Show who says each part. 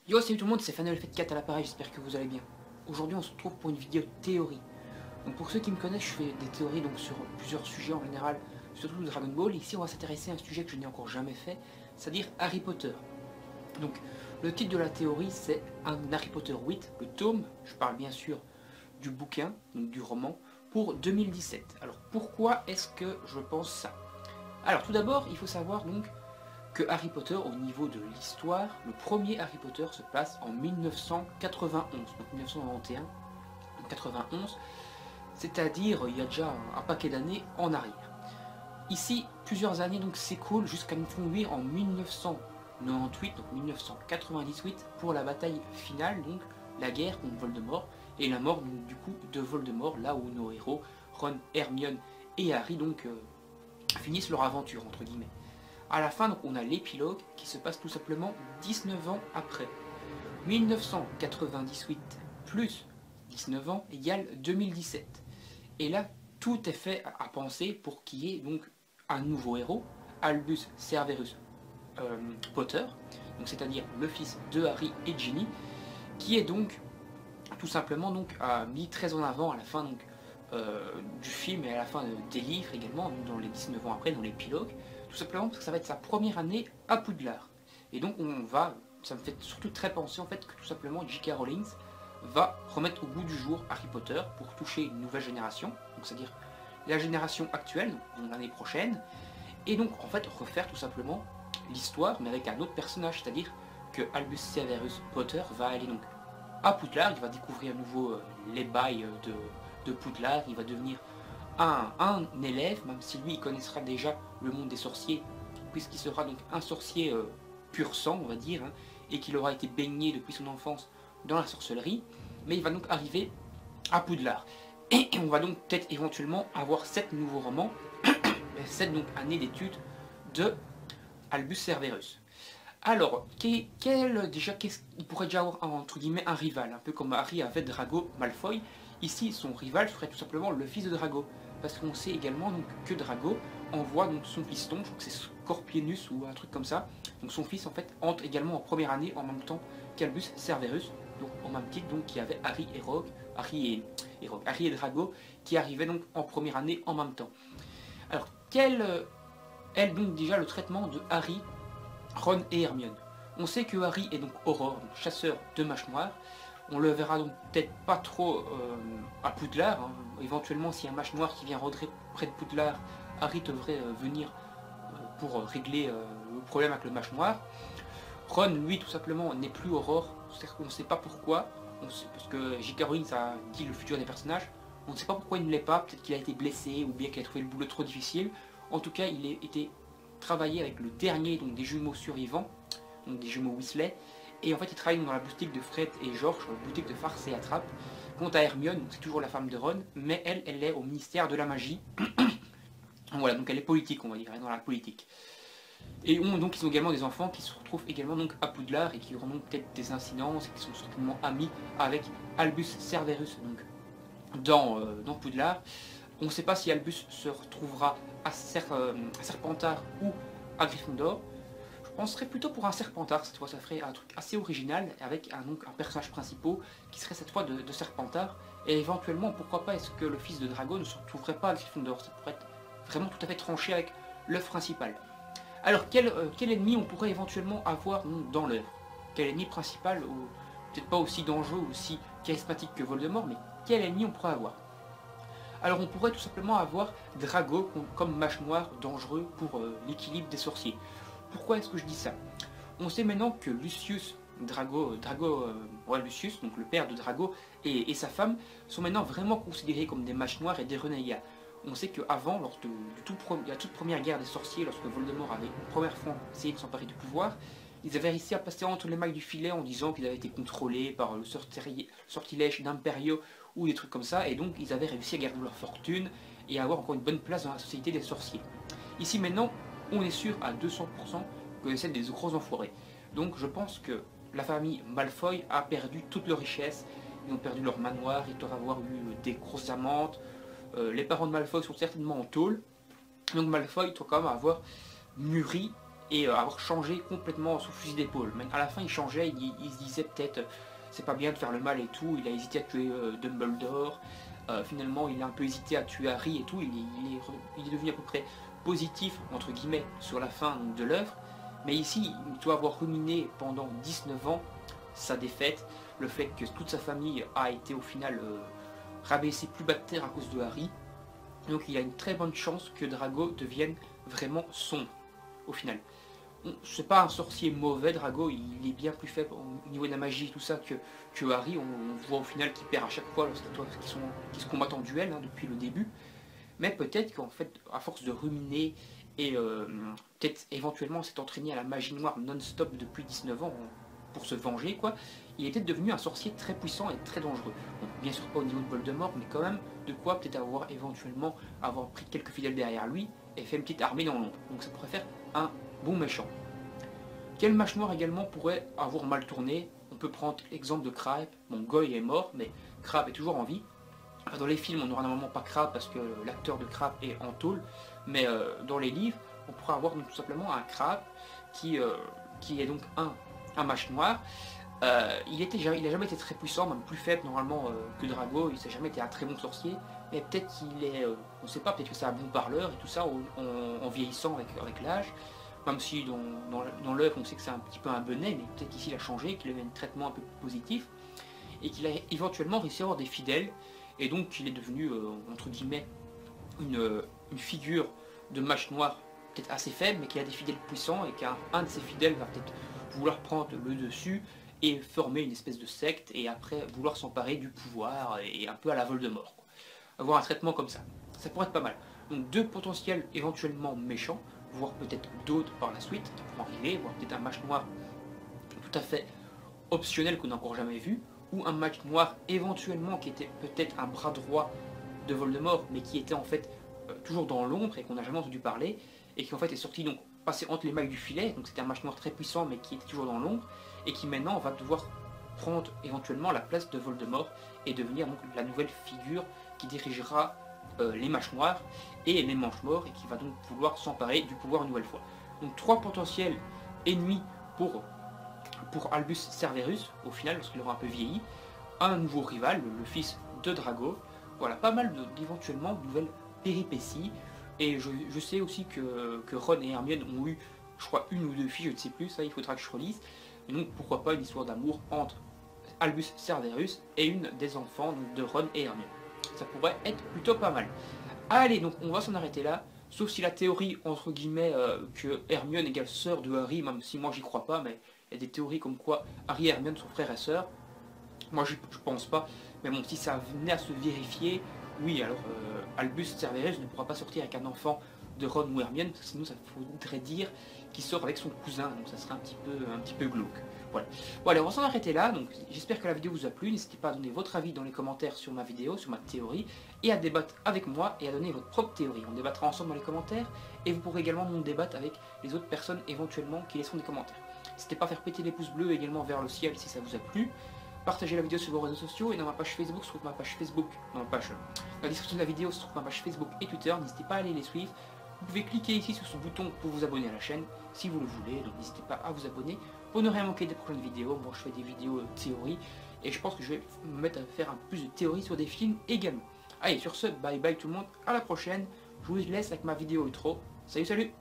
Speaker 1: Yo, salut tout le monde, c'est Fanel Fait 4 à l'appareil, j'espère que vous allez bien. Aujourd'hui on se retrouve pour une vidéo théorie. Donc pour ceux qui me connaissent, je fais des théories donc sur plusieurs sujets en général, surtout Dragon Ball. Ici on va s'intéresser à un sujet que je n'ai encore jamais fait, c'est-à-dire Harry Potter. Donc le titre de la théorie c'est un Harry Potter 8, le tome, je parle bien sûr du bouquin, donc du roman, pour 2017. Alors pourquoi est-ce que je pense ça? Alors tout d'abord il faut savoir donc que Harry Potter, au niveau de l'histoire, le premier Harry Potter se passe en 1991, donc 1991, 91, c'est-à-dire il y a déjà un paquet d'années en arrière. Ici, plusieurs années donc s'écoulent jusqu'à nous conduire en 1998, donc 1998, pour la bataille finale, donc la guerre contre Voldemort, et la mort donc, du coup de Voldemort, là où nos héros, Ron, Hermione et Harry, donc finissent leur aventure, entre guillemets. À la fin, donc, on a l'épilogue qui se passe tout simplement 19 ans après. 1998 plus 19 ans égale 2017. Et là, tout est fait à penser pour qu'il y ait donc un nouveau héros, Albus Severus Potter, c'est-à-dire le fils de Harry et Ginny, qui est donc tout simplement donc, mis très en avant à la fin donc, du film et à la fin des livres également, dans les 19 ans après, dans l'épilogue, tout simplement parce que ça va être sa première année à Poudlard. Et donc ça me fait surtout très penser en fait que tout simplement J.K. Rowling va remettre au goût du jour Harry Potter pour toucher une nouvelle génération, donc c'est-à-dire la génération actuelle, donc l'année prochaine, et donc en fait refaire tout simplement l'histoire mais avec un autre personnage, c'est-à-dire que Albus Severus Potter va aller donc à Poudlard, il va découvrir à nouveau les bails de Poudlard, il va devenir un élève, même si lui il connaîtra déjà le monde des sorciers, puisqu'il sera donc un sorcier pur sang, on va dire, hein, et qu'il aura été baigné depuis son enfance dans la sorcellerie, mais il va donc arriver à Poudlard. Et on va donc peut-être éventuellement avoir 7 nouveaux romans, 7 donc années d'études de Albus Severus. Alors, il pourrait déjà avoir entre guillemets un rival, un peu comme Harry avait Drago Malfoy. Ici, son rival serait tout simplement le fils de Drago, parce qu'on sait également donc, que Drago envoie donc, son piston, je crois que c'est Scorpianus ou un truc comme ça. Donc son fils en fait entre également en première année en même temps qu'Albus Severus, donc au même titre donc qu'il y avait Harry et Drago qui arrivaient donc en première année en même temps. Alors quel est donc déjà le traitement de Harry, Ron et Hermione? On sait que Harry est donc Aurore, donc chasseur de mâches noires. On le verra donc peut-être pas trop à Poudlard. Hein. Éventuellement, s'il y a un mâche noir qui vient rôder près de Poudlard, Harry devrait venir pour régler le problème avec le mâche noir. Ron, lui, tout simplement, n'est plus Aurore. On ne sait pas pourquoi. Parce que J.K. Rowling a dit le futur des personnages. On ne sait pas pourquoi il ne l'est pas. Peut-être qu'il a été blessé ou bien qu'il a trouvé le boulot trop difficile. En tout cas, il a été travaillé avec le dernier donc, des jumeaux survivants, donc des jumeaux Weasley. Et en fait, il travaille dans la boutique de Fred et George, la boutique de farce et attrape. Quant à Hermione, c'est toujours la femme de Ron, mais elle est au ministère de la magie. Voilà, donc elle est politique, on va dire, elle est dans la politique. Et donc ils ont également des enfants qui se retrouvent également donc à Poudlard et qui auront donc peut-être des incidences et qui sont certainement amis avec Albus Severus donc dans Poudlard. On ne sait pas si Albus se retrouvera à Serpentard ou à Gryffondor. Je penserais plutôt pour un Serpentard cette fois, ça ferait un truc assez original avec un personnage principal qui serait cette fois de Serpentard. Et éventuellement, pourquoi pas, est-ce que le fils de Drago ne se retrouverait pas à Gryffondor? Ça pourrait être vraiment tout à fait tranché avec l'œuvre principale. Alors, quel ennemi on pourrait éventuellement avoir dans l'œuvre? Quel ennemi principal, peut-être pas aussi dangereux ou aussi charismatique que Voldemort, mais quel ennemi on pourrait avoir? Alors, on pourrait tout simplement avoir Drago comme mâche noire dangereux pour l'équilibre des sorciers. Pourquoi est-ce que je dis ça? On sait maintenant que Lucius Lucius, donc le père de Drago, et sa femme, sont maintenant vraiment considérés comme des mâches noires et des renégats. On sait qu'avant, lors de la toute première guerre des sorciers, lorsque Voldemort avait une première fois essayé de s'emparer du pouvoir, ils avaient réussi à passer entre les mailles du filet en disant qu'ils avaient été contrôlés par le sortilège d'Imperio ou des trucs comme ça, et donc ils avaient réussi à garder leur fortune et à avoir encore une bonne place dans la société des sorciers. Ici maintenant, on est sûr à 200% que c'est des gros enfoirés. Donc je pense que la famille Malfoy a perdu toute leur richesse, ils ont perdu leur manoir, ils doivent avoir eu des grosses amendes. Les parents de Malfoy sont certainement en tôle, donc Malfoy doit quand même avoir mûri et avoir changé complètement son fusil d'épaule. Mais à la fin il changeait, il se disait peut-être c'est pas bien de faire le mal et tout, il a hésité à tuer Dumbledore, finalement il a un peu hésité à tuer Harry et tout, il est devenu à peu près positif entre guillemets sur la fin de l'œuvre, mais ici il doit avoir ruminé pendant 19 ans sa défaite, le fait que toute sa famille a été au final rabaissée plus bas de terre à cause de Harry, donc il a une très bonne chance que Drago devienne vraiment sombre au final. C'est pas un sorcier mauvais, Drago, il est bien plus faible au niveau de la magie et tout ça que Harry. On voit au final qu'il perd à chaque fois lorsqu'ils se combattent en duel hein, depuis le début. Mais peut-être qu'en fait, à force de ruminer et peut-être éventuellement s'est entraîné à la magie noire non-stop depuis 19 ans pour se venger, quoi, il était devenu un sorcier très puissant et très dangereux. Bon, bien sûr pas au niveau de Voldemort, mais quand même de quoi peut-être avoir pris quelques fidèles derrière lui et fait une petite armée dans l'ombre. Donc ça pourrait faire un bon méchant. Quel mage noir également pourrait avoir mal tourné? On peut prendre l'exemple de Crabbe. Bon, Goyle est mort, mais Crabbe est toujours en vie. Dans les films, on n'aura normalement pas Crabbe parce que l'acteur de Crabbe est en tôle, mais dans les livres, on pourrait avoir donc, tout simplement un Crabbe qui est donc un mage noir. Il n'a jamais été très puissant, même plus faible normalement que Drago, il n'a jamais été un très bon sorcier, mais peut-être qu'il est, on ne sait pas, peut-être que c'est un bon parleur et tout ça en vieillissant avec l'âge, même si dans l'œuvre on sait que c'est un petit peu un benet, mais peut-être qu'ici il a changé, qu'il a eu un traitement un peu plus positif, et qu'il a éventuellement réussi à avoir des fidèles, et donc qu'il est devenu, entre guillemets, une figure de mage noir peut-être assez faible, mais qui a des fidèles puissants, et qu'un de ses fidèles va peut-être vouloir prendre le dessus, et former une espèce de secte, et après vouloir s'emparer du pouvoir, et un peu à la Voldemort. Quoi. Avoir un traitement comme ça. Ça pourrait être pas mal. Donc deux potentiels éventuellement méchants, voire peut-être d'autres par la suite, pour arriver, voire peut-être un mage noir tout à fait optionnel qu'on n'a encore jamais vu, ou un mage noir éventuellement qui était peut-être un bras droit de Voldemort, mais qui était en fait toujours dans l'ombre et qu'on n'a jamais entendu parler, et qui en fait est sorti donc passé entre les mailles du filet, donc c'était un mage noir très puissant mais qui était toujours dans l'ombre, et qui maintenant va devoir prendre éventuellement la place de Voldemort et devenir donc la nouvelle figure qui dirigera les mages noirs et les manches morts, et qui va donc vouloir s'emparer du pouvoir une nouvelle fois. Donc trois potentiels ennemis pour Albus Severus, au final, lorsqu'il aura un peu vieilli, un nouveau rival, le fils de Drago. Voilà, pas mal d'éventuellement de nouvelles péripéties. Et je sais aussi que Ron et Hermione ont eu, je crois, une ou deux filles, je ne sais plus, ça il faudra que je relise. Et donc pourquoi pas une histoire d'amour entre Albus Severus et une des enfants de Ron et Hermione. Ça pourrait être plutôt pas mal. Allez, donc on va s'en arrêter là. Sauf si la théorie, entre guillemets, que Hermione égale sœur de Harry, même si moi j'y crois pas, mais il y a des théories comme quoi Harry et Hermione sont frères et sœurs. Moi je pense pas, mais bon, si ça venait à se vérifier, oui, alors Albus Severus ne pourra pas sortir avec un enfant de Ron ou Hermione, parce que sinon ça voudrait dire qu'il sort avec son cousin, donc ça serait un petit peu glauque. Voilà. Bon allez, on va s'en arrêter là, donc j'espère que la vidéo vous a plu, n'hésitez pas à donner votre avis dans les commentaires sur ma vidéo, sur ma théorie, et à débattre avec moi et à donner votre propre théorie. On débattra ensemble dans les commentaires, et vous pourrez également nous débattre avec les autres personnes éventuellement qui laisseront des commentaires. N'hésitez pas à faire péter les pouces bleus également vers le ciel si ça vous a plu. Partagez la vidéo sur vos réseaux sociaux, et dans ma page Facebook se trouve ma page Facebook, dans la description de la vidéo se trouve ma page Facebook et Twitter, n'hésitez pas à aller les suivre. Vous pouvez cliquer ici sur ce bouton pour vous abonner à la chaîne si vous le voulez, donc n'hésitez pas à vous abonner pour ne rien manquer des prochaines vidéos. Moi je fais des vidéos théorie, et je pense que je vais me mettre à faire un peu plus de théorie sur des films également. Allez, sur ce, bye bye tout le monde, à la prochaine, je vous laisse avec ma vidéo outro, salut salut.